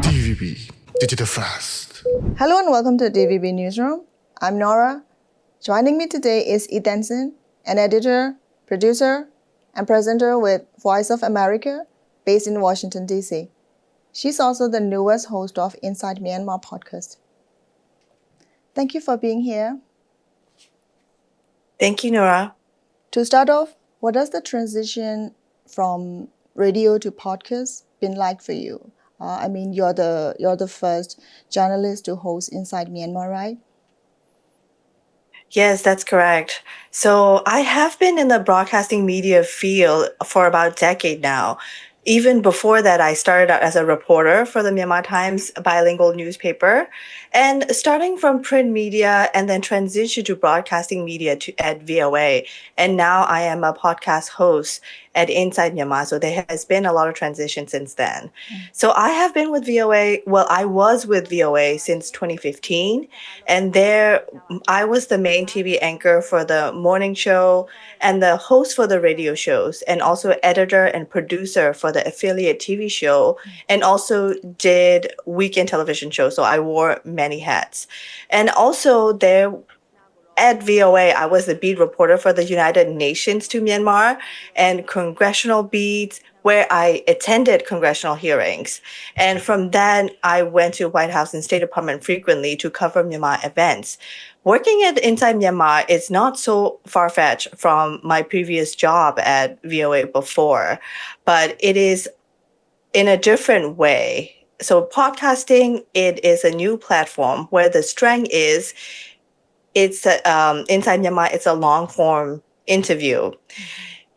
DVB Digital Fast. Hello and welcome to DVB Newsroom. I'm Nora. Joining me today is Thant Sin, an editor, producer, and presenter with Voice of America, based in Washington, D.C. She's also the newest host of Insight Myanmar Podcast. Thank you for being here. Thank you, Nora. To start off, what does the transition from radio to podcast been like for you? You're the first journalist to host Insight Myanmar, right? Yes, that's correct. So I have been in the broadcasting media field for about a decade now. Even before that, I started out as a reporter for the Myanmar Times bilingual newspaper, and starting from print media and then transitioned to broadcasting media at VOA. And now I am a podcast host at Insight Myanmar. So there has been a lot of transition since then. So I have been with VOA. Well, I was with VOA since 2015. And there I was the main TV anchor for the morning show and the host for the radio shows, and also editor and producer for the affiliate TV show, and also did weekend television shows. So I wore many hats. And also there at VOA, I was the beat reporter for the United Nations to Myanmar and congressional beats, where I attended congressional hearings. And from then, I went to White House and State Department frequently to cover Myanmar events. Working at Inside Myanmar is not so far-fetched from my previous job at VOA before, but it is in a different way. So podcasting, it is a new platform where the strength is it's Inside Myanmar, it's a long form interview.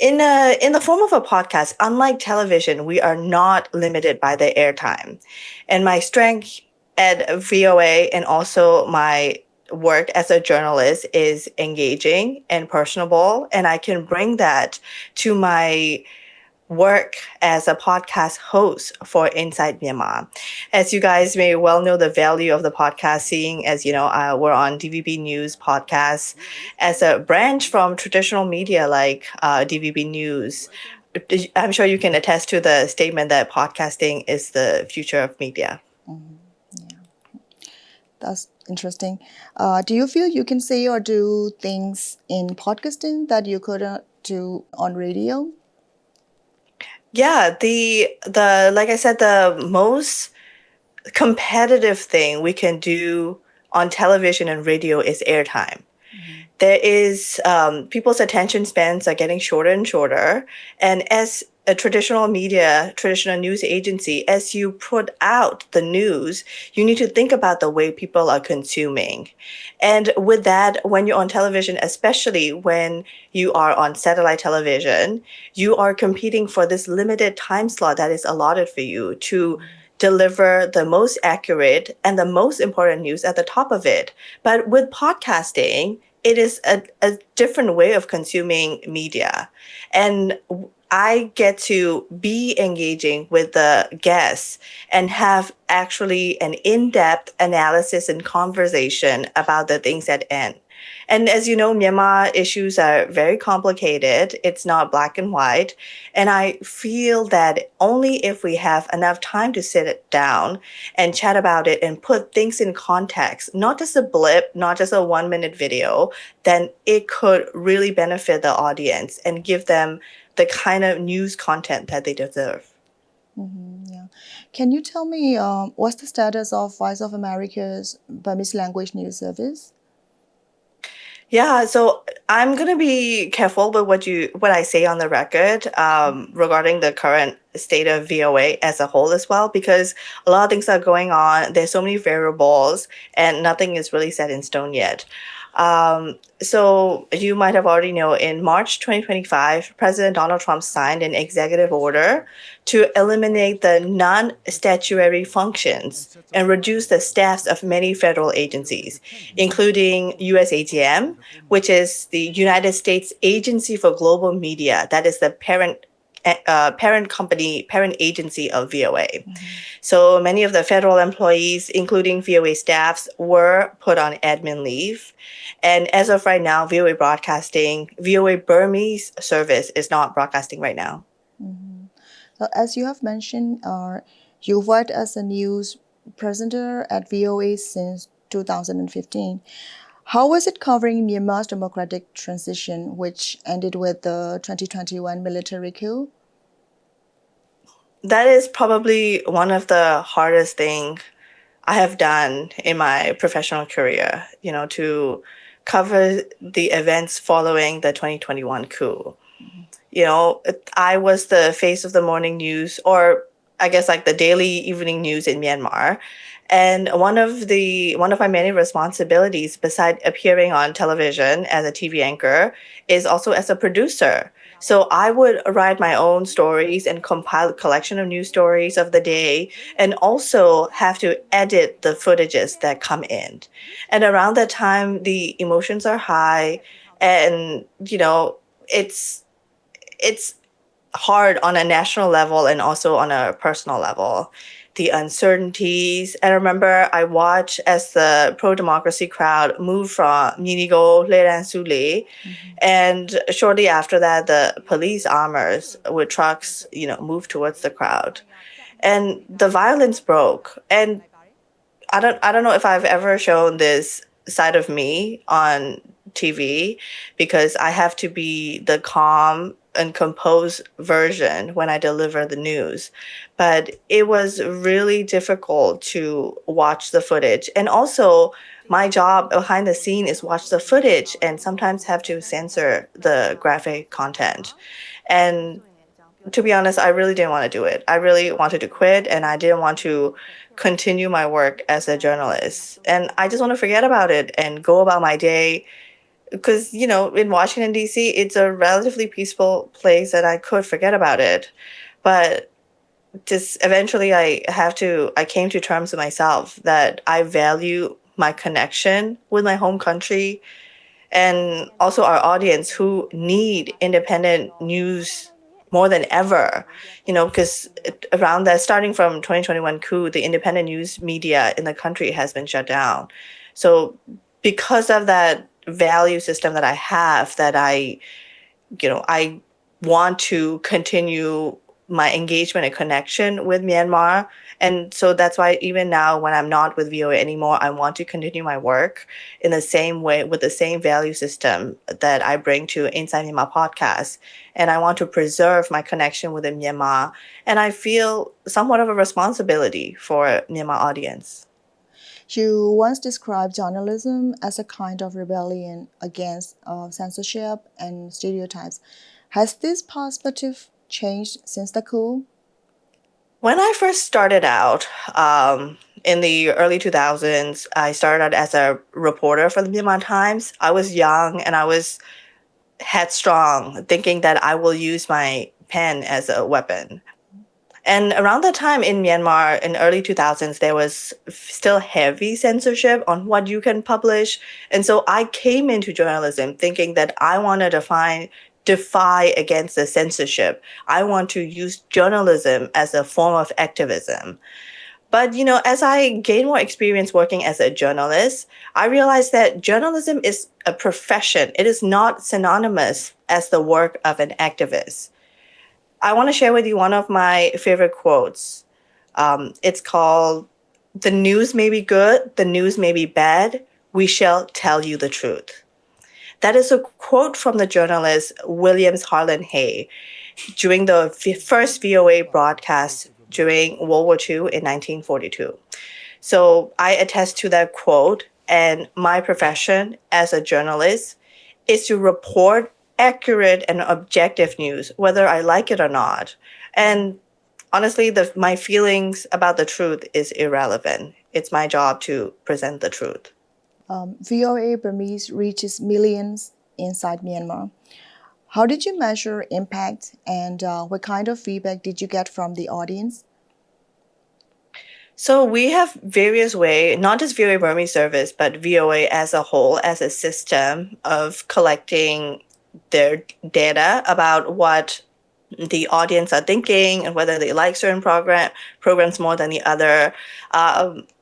In the form of a podcast, unlike television, we are not limited by the airtime. And my strength at VOA and also my work as a journalist is engaging and personable, and I can bring that to my work as a podcast host for Inside Myanmar. As you guys may well know, the value of the podcast, seeing as you know, we're on DVB News podcast as a branch from traditional media like DVB News. I'm sure you can attest to the statement that podcasting is the future of media. Yeah, that's interesting. Do you feel you can say or do things in podcasting that you couldn't do on radio? Yeah, the like I said, the most competitive thing we can do on television and radio is airtime. There is people's attention spans are getting shorter and shorter, and as a traditional news agency, as you put out the news, you need to think about the way people are consuming. And with that, when you're on television, especially when you are on satellite television, you are competing for this limited time slot that is allotted for you to deliver the most accurate and the most important news at the top of it. But with podcasting, it is a different way of consuming media. And I get to be engaging with the guests and have actually an in-depth analysis and conversation about the things at end. And as you know, Myanmar issues are very complicated. It's not black and white. And I feel that only if we have enough time to sit down and chat about it and put things in context, not just a blip, not just a 1-minute video, then it could really benefit the audience and give them the kind of news content that they deserve. Yeah. Can you tell me what's the status of Voice of America's Burmese language news service? Yeah, so I'm gonna be careful with what I say on the record regarding the current state of VOA as a whole as well, because a lot of things are going on. There's so many variables, and nothing is really set in stone yet. So you might have already know in March 2025, President Donald Trump signed an executive order to eliminate the non-statutory functions and reduce the staffs of many federal agencies, including USAGM, which is the United States Agency for Global Media. That is the parent agency of VOA. So many of the federal employees, including VOA staffs, were put on admin leave. And as of right now, VOA Burmese service is not broadcasting right now. So as you have mentioned, You've worked as a news presenter at VOA since 2015. How was it covering Myanmar's democratic transition, which ended with the 2021 military coup? That is probably one of the hardest things I have done in my professional career, to cover the events following the 2021 coup. I was the face of the morning news, or I guess like the daily evening news in Myanmar. And one of my many responsibilities, beside appearing on television as a TV anchor, is also as a producer. So I would write my own stories and compile a collection of news stories of the day, and also have to edit the footages that come in. And around that time, the emotions are high, and it's hard on a national level and also on a personal level. The uncertainties. I remember I watched as the pro-democracy crowd moved from Minigo, Leran Sule, and shortly after that, the police armors with trucks, moved towards the crowd, and the violence broke. And I don't know if I've ever shown this side of me on TV, because I have to be the calm and composed version when I deliver the news. But it was really difficult to watch the footage. And also, my job behind the scene is watch the footage and sometimes have to censor the graphic content. And to be honest, I really didn't want to do it. I really wanted to quit, and I didn't want to continue my work as a journalist. And I just want to forget about it and go about my day, because, in Washington, D.C., it's a relatively peaceful place and I could forget about it. But just eventually I came to terms with myself that I value my connection with my home country, and also our audience who need independent news more than ever, because around that, starting from 2021 coup, the independent news media in the country has been shut down. So because of that value system that I have, that I want to continue my engagement and connection with Myanmar. And so that's why even now, when I'm not with VOA anymore, I want to continue my work in the same way, with the same value system that I bring to Insight Myanmar Podcast. And I want to preserve my connection with Myanmar. And I feel somewhat of a responsibility for Myanmar audience. You once described journalism as a kind of rebellion against censorship and stereotypes. Has this perspective changed since the coup? When I first started out, in the early 2000s, I started out as a reporter for the Myanmar Times. I was young and I was headstrong, thinking that I will use my pen as a weapon. And around that time in Myanmar, in early 2000s, there was still heavy censorship on what you can publish. And so I came into journalism thinking that I wanted to defy against the censorship. I want to use journalism as a form of activism. But, as I gained more experience working as a journalist, I realized that journalism is a profession. It is not synonymous as the work of an activist. I want to share with you one of my favorite quotes. It's called, "The news may be good, the news may be bad. We shall tell you the truth." That is a quote from the journalist Williams Harlan Hay during the first VOA broadcast during World War II in 1942. So I attest to that quote, and my profession as a journalist is to report accurate and objective news, whether I like it or not. And honestly, my feelings about the truth is irrelevant. It's my job to present the truth. VOA Burmese reaches millions inside Myanmar. How did you measure impact, and what kind of feedback did you get from the audience? So we have various ways, not just VOA Burmese service, but VOA as a whole, as a system of collecting their data about what the audience are thinking and whether they like certain programs more than the other.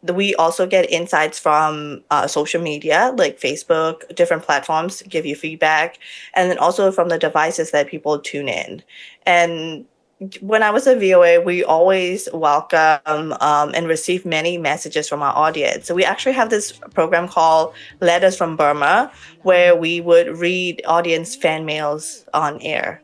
We also get insights from social media like Facebook, different platforms give you feedback, and then also from the devices that people tune in. And when I was at VOA, we always welcome and receive many messages from our audience. So we actually have this program called Letters from Burma, where we would read audience fan mails on air.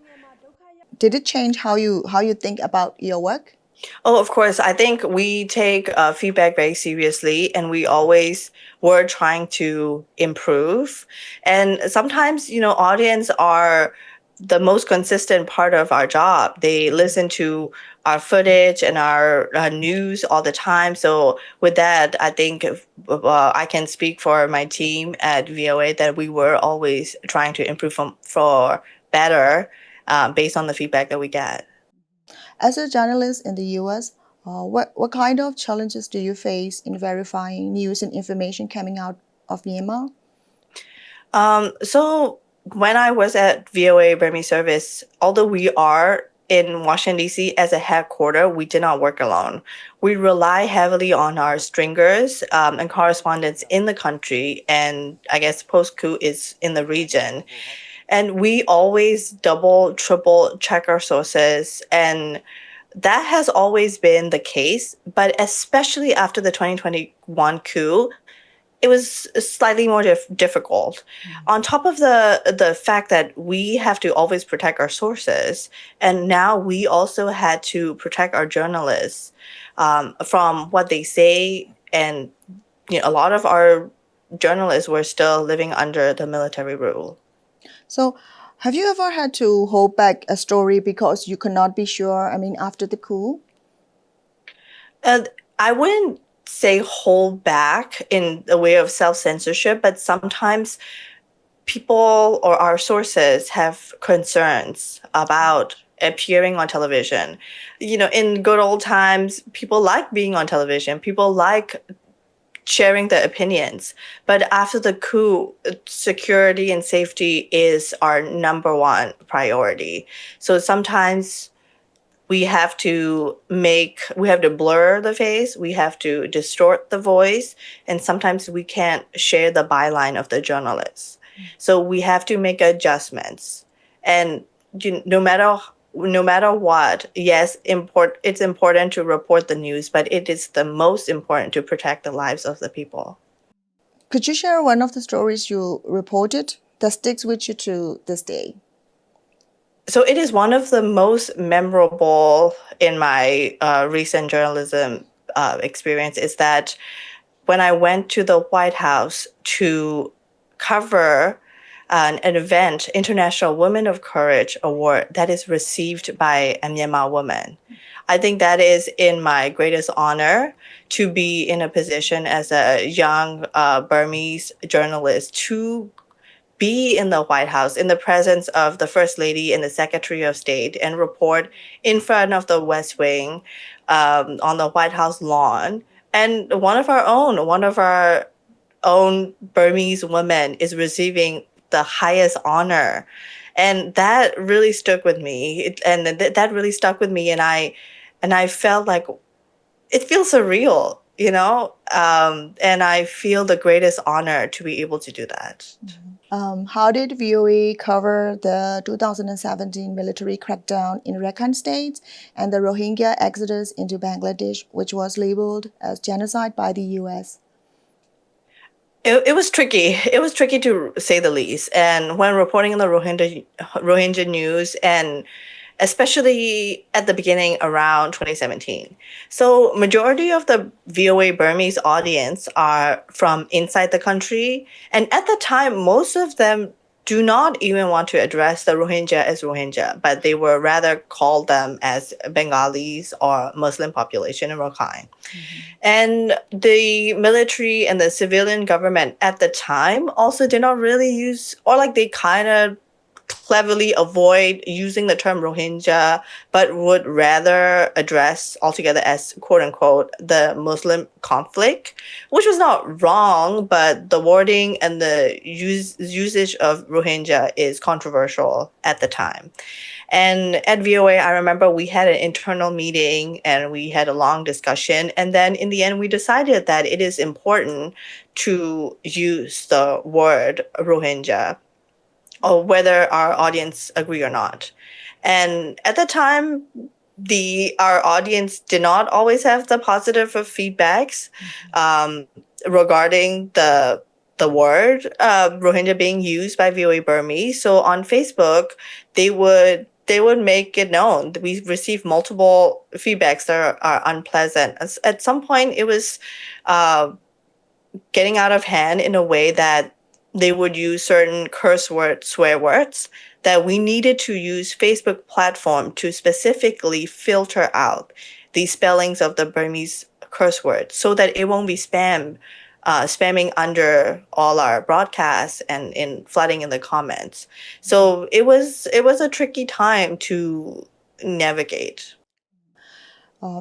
Did it change how you think about your work? Oh, of course. I think we take feedback very seriously, and we always were trying to improve. And sometimes, audience are the most consistent part of our job. They listen to our footage and our news all the time. So with that, I think I can speak for my team at VOA that we were always trying to improve for better based on the feedback that we get. As a journalist in the US, what kind of challenges do you face in verifying news and information coming out of Myanmar? So when I was at VOA Burmese Service, although we are in Washington, D.C. as a headquarter, we did not work alone. We rely heavily on our stringers and correspondents in the country, and I guess post-coup is in the region. And we always double, triple check our sources. And that has always been the case. But especially after the 2021 coup, it was slightly more difficult. On top of the fact that we have to always protect our sources, and now we also had to protect our journalists from what they say. And a lot of our journalists were still living under the military rule. So, have you ever had to hold back a story because you could not be sure? After the coup? I wouldn't say hold back in the way of self-censorship, but sometimes people or our sources have concerns about appearing on television. In good old times, people like being on television. People like sharing their opinions. But after the coup, security and safety is our number one priority. So sometimes we have to blur the face, we have to distort the voice, and sometimes we can't share the byline of the journalist. So we have to make adjustments. And no matter what, yes, it's important to report the news, but it is the most important to protect the lives of the people. Could you share one of the stories you reported that sticks with you to this day? So it is one of the most memorable in my recent journalism experience is that when I went to the White House to cover an event, International Women of Courage Award, that is received by a Myanmar woman. I think that is in my greatest honor to be in a position as a young Burmese journalist to be in the White House in the presence of the First Lady and the Secretary of State and report in front of the West Wing on the White House lawn. And one of our own Burmese women is receiving the highest honor. And that really stuck with me. That really stuck with me. And I felt like it feels surreal, and I feel the greatest honor to be able to do that. How did VOA cover the 2017 military crackdown in Rakhine State and the Rohingya exodus into Bangladesh, which was labeled as genocide by the US? It was tricky. It was tricky to say the least. And when reporting on the Rohingya news, and especially at the beginning around 2017. So majority of the VOA Burmese audience are from inside the country. And at the time, most of them do not even want to address the Rohingya as Rohingya, but they were rather called them as Bengalis or Muslim population in Rakhine. And the military and the civilian government at the time also did not really use, or like they kind of cleverly avoid using the term Rohingya, but would rather address altogether as quote unquote the Muslim conflict, which was not wrong, but the wording and the usage of Rohingya is controversial at the time. And at VOA, I remember we had an internal meeting and we had a long discussion. And then in the end, we decided that it is important to use the word Rohingya, or whether our audience agree or not. And at the time, our audience did not always have the positive of feedbacks regarding the word Rohingya being used by VOA Burmese. So on Facebook, they would make it known. We received multiple feedbacks that are unpleasant. At some point, it was uh, getting out of hand in a way that they would use certain curse words, swear words, that we needed to use Facebook platform to specifically filter out the spellings of the Burmese curse words so that it won't be spamming under all our broadcasts and in flooding in the comments. So it was a tricky time to navigate.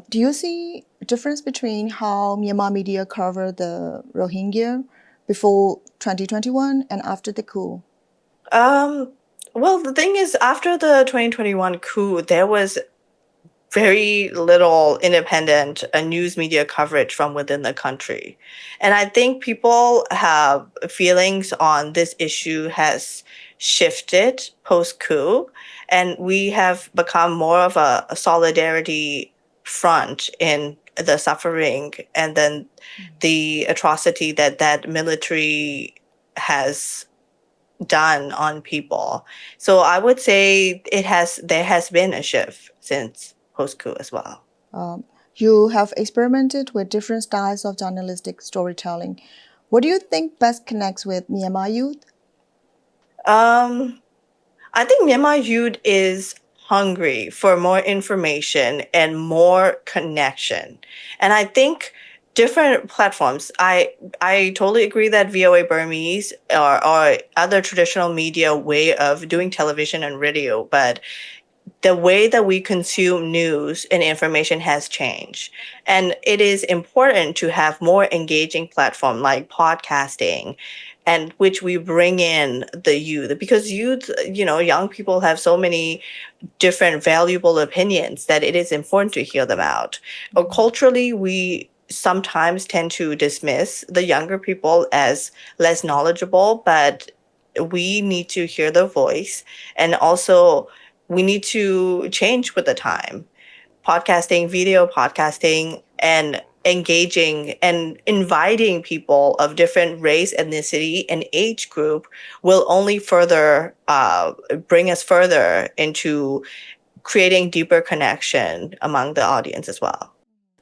Do you see a difference between how Myanmar media covered the Rohingya before 2021 and after the coup? Well, the thing is, after the 2021 coup, there was very little independent news media coverage from within the country. And I think people have feelings on this issue has shifted post coup, and we have become more of a solidarity front in the suffering and then the atrocity that military has done on people. So I would say there has been a shift since post coup as well. You have experimented with different styles of journalistic storytelling. What do you think best connects with Myanmar youth? I think Myanmar youth is hungry for more information and more connection. And I think different platforms, I totally agree that VOA Burmese or other traditional media way of doing television and radio, but the way that we consume news and information has changed. And it is important to have more engaging platform like podcasting and which we bring in the youth because youth, young people have so many different valuable opinions that it is important to hear them out. But culturally, we sometimes tend to dismiss the younger people as less knowledgeable, but we need to hear their voice and also we need to change with the time. Podcasting, video podcasting, and engaging and inviting people of different race, ethnicity, and age group will only further bring us further into creating deeper connection among the audience as well.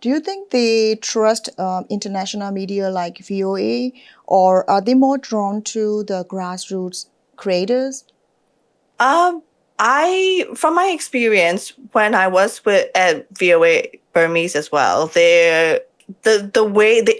Do you think they trust international media like VOA, or are they more drawn to the grassroots creators? From my experience when I was at VOA Burmese as well, the way they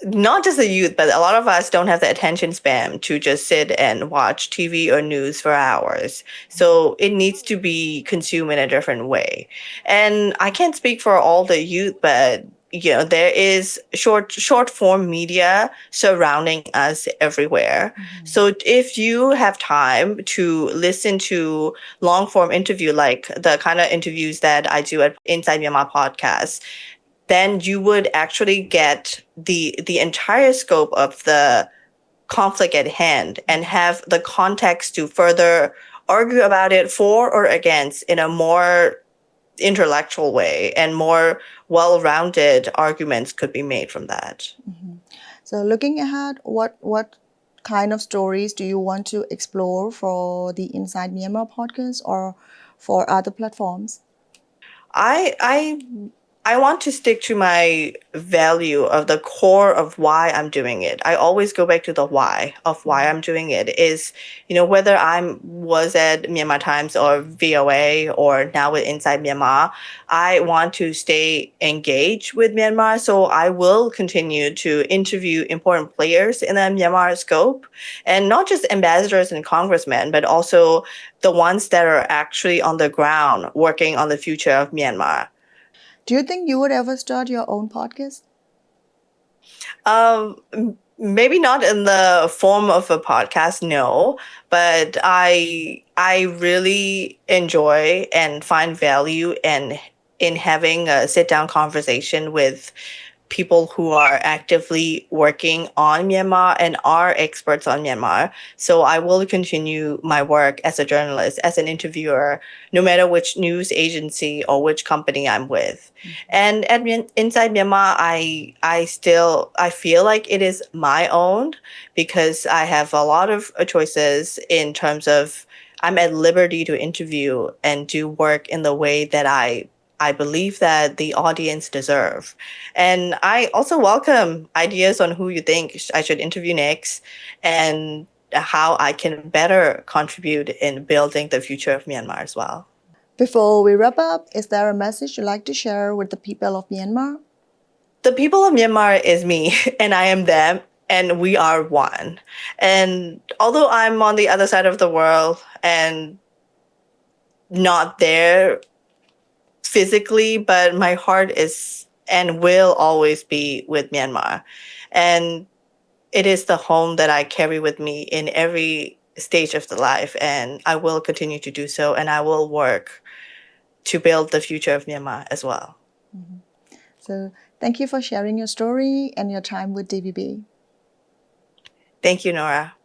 not just the youth, but a lot of us don't have the attention span to just sit and watch TV or news for hours. So it needs to be consumed in a different way. And I can't speak for all the youth, but there is short form media surrounding us everywhere. So if you have time to listen to long form interview, like the kind of interviews that I do at Insight Myanmar Podcast, then you would actually get the entire scope of the conflict at hand and have the context to further argue about it for or against in a more intellectual way, and more well-rounded arguments could be made from that. So looking ahead, what kind of stories do you want to explore for the Inside Myanmar podcast or for other platforms? I want to stick to my value of the core of why I'm doing it. I always go back to the why of why I'm doing it is, whether was at Myanmar Times or VOA or now with Inside Myanmar, I want to stay engaged with Myanmar. So I will continue to interview important players in the Myanmar scope, and not just ambassadors and congressmen, but also the ones that are actually on the ground working on the future of Myanmar. Do you think you would ever start your own podcast? Maybe not in the form of a podcast, no, but I really enjoy and find value in having a sit down conversation with people who are actively working on Myanmar and are experts on Myanmar. So I will continue my work as a journalist, as an interviewer, no matter which news agency or which company I'm with. And at Inside Myanmar, I feel like it is my own because I have a lot of choices in terms of I'm at liberty to interview and do work in the way that I believe that the audience deserve. And I also welcome ideas on who you think I should interview next and how I can better contribute in building the future of Myanmar as well. Before we wrap up, is there a message you'd like to share with the people of Myanmar? The people of Myanmar is me and I am them and we are one. And although I'm on the other side of the world and not there physically, but my heart is and will always be with Myanmar. And it is the home that I carry with me in every stage of the life. And I will continue to do so. And I will work to build the future of Myanmar as well. So thank you for sharing your story and your time with DVB. Thank you, Nora.